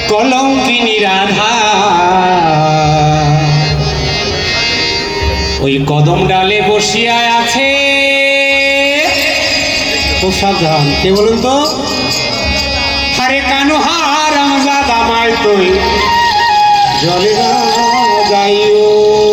কলঙ্কিনী রাধা ওই কদম ডালে বসিয়া আছে। খুব সাবধান, কে বলুন তো? হারে কানুহার আমজাদ আমায় তুই জলে যাইও।